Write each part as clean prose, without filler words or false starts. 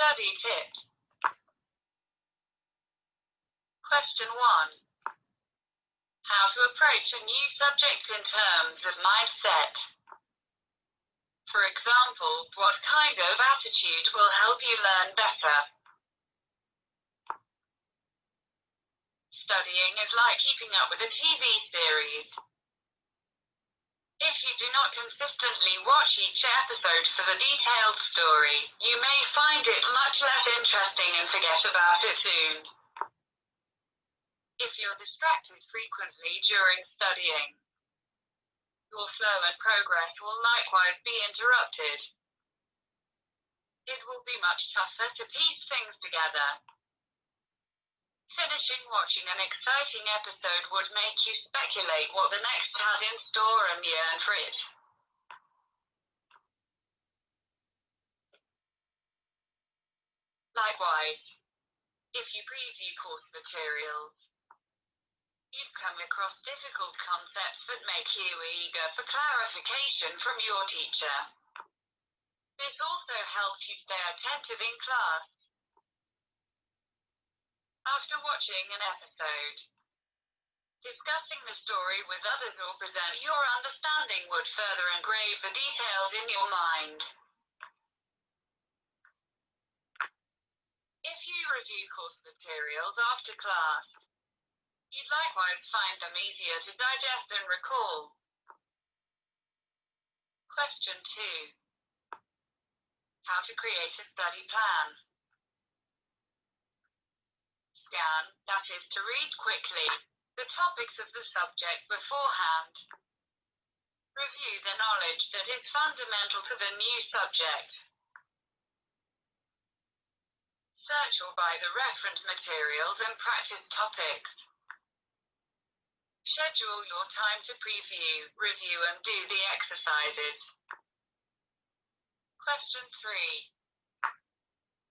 Study tips. Question 1. How to approach a new subject in terms of mindset. For example, what kind of attitude will help you learn better? Studying is like keeping up with a TV series. If you do not consistently watch each episode for the detailed story, you may find it much less interesting and forget about it soon. If you're distracted frequently during studying, your flow and progress will likewise be interrupted. It will be much tougher to piece things together. Finishing watching an exciting episode would make you speculate what the next has in store and yearn for it. Likewise, if you preview course materials, you've come across difficult concepts that make you eager for clarification from your teacher. This also helps you stay attentive in class. After watching an episode, discussing the story with others or present your understanding would further engrave the details in your mind. If you review course materials after class, you'd likewise find them easier to digest and recall. Question 2. How to create a study plan. Scan, that is to read quickly, the topics of the subject beforehand. Review the knowledge that is fundamental to the new subject. Search or buy the reference materials and practice topics. Schedule your time to preview, review and do the exercises. Question 3.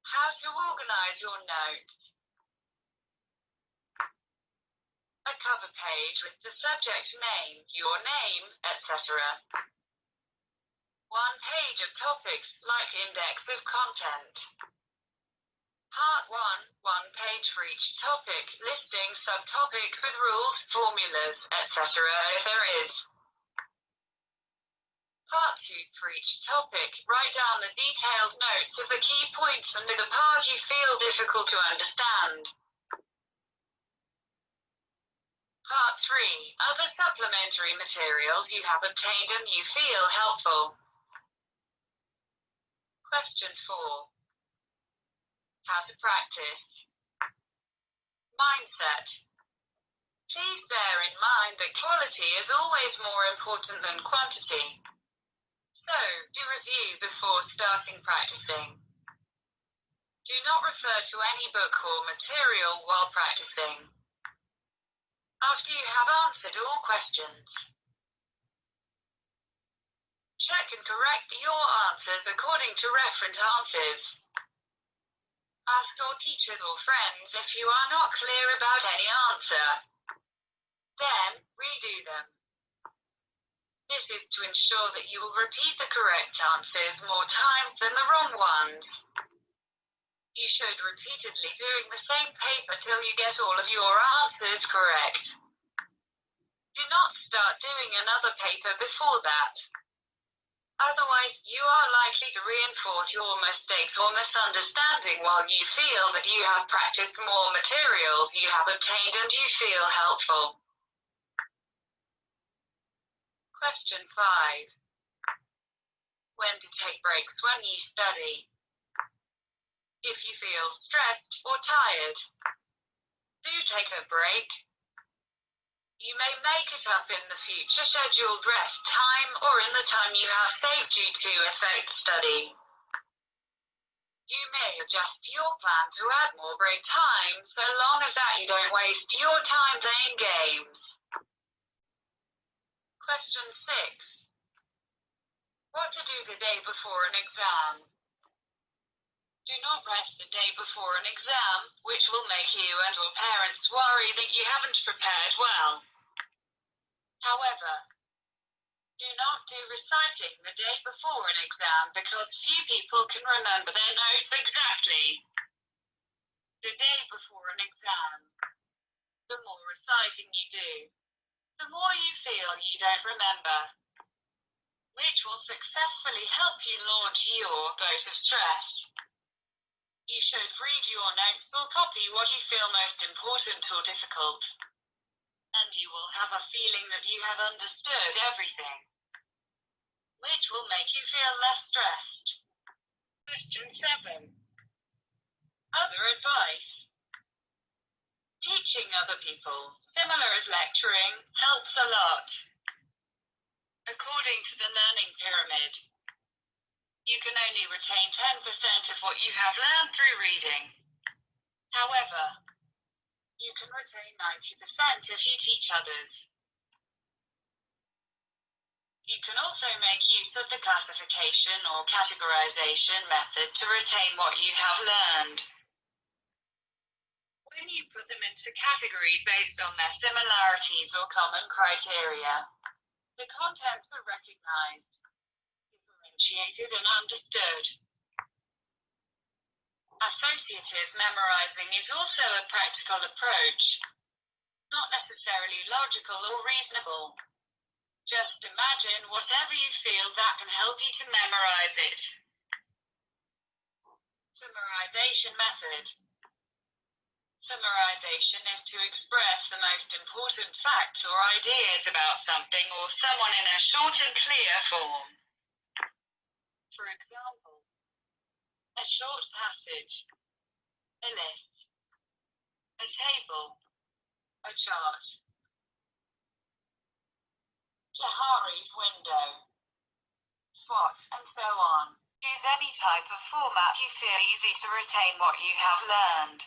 How to organize your notes. A cover page with the subject name, your name, etc. One page of topics like index of content. Part 1, one page for each topic, listing subtopics with rules, formulas, etc. if there is. Part 2 for each topic, write down the detailed notes of the key points and the part you feel difficult to understand. Part 3, other supplementary materials you have obtained and you feel helpful. Question 4. How to practice. Mindset. Please bear in mind that quality is always more important than quantity. So, do review before starting practicing. Do not refer to any book or material while practicing. After you have answered all questions, check and correct your answers according to reference answers. Ask your teachers or friends if you are not clear about any answer. Then, redo them. This is to ensure that you will repeat the correct answers more times than the wrong ones. You should repeatedly doing the same paper till you get all of your answers correct. Do not start doing another paper before that. Otherwise, you are likely to reinforce your mistakes or misunderstanding while you feel that you have practiced more materials you have obtained and you feel helpful. Question 5. When to take breaks when you study. If you feel stressed or tired, do take a break. You may make it up in the future scheduled rest time or in the time you have saved you to effect study. You may adjust your plan to add more break time so long as that you don't waste your time playing games. Question 6. What to do the day before an exam. Do not rest the day before an exam, which will make you and your parents worry that you haven't prepared well. However, Do not do reciting the day before an exam because few people can remember their notes exactly. The day before an exam, the more reciting you do, the more you feel you don't remember, which will successfully help you launch your boat of stress. You should read your notes or copy what you feel most important or difficult, and you will have a feeling that you have understood everything, which will make you feel less stressed. Question 7. Other advice. Teaching other people, similar as lecturing, helps a lot. According to the learning pyramid, you can only retain 10% of what you have learned through reading. However, you can retain 90% if you teach others. You can also make use of the classification or categorization method to retain what you have learned. When you put them into categories based on their similarities or common criteria, the contents are recognized, differentiated, and understood. Associative memorizing is also a practical approach, not necessarily logical or reasonable. Just imagine whatever you feel that can help you to memorize it. Summarization method. Summarization is to express the most important facts or ideas about something or someone in a short and clear form. For example, a short passage, a list, a table, a chart. Jahari's window, SWOT, and so on. Choose any type of format you feel easy to retain what you have learned.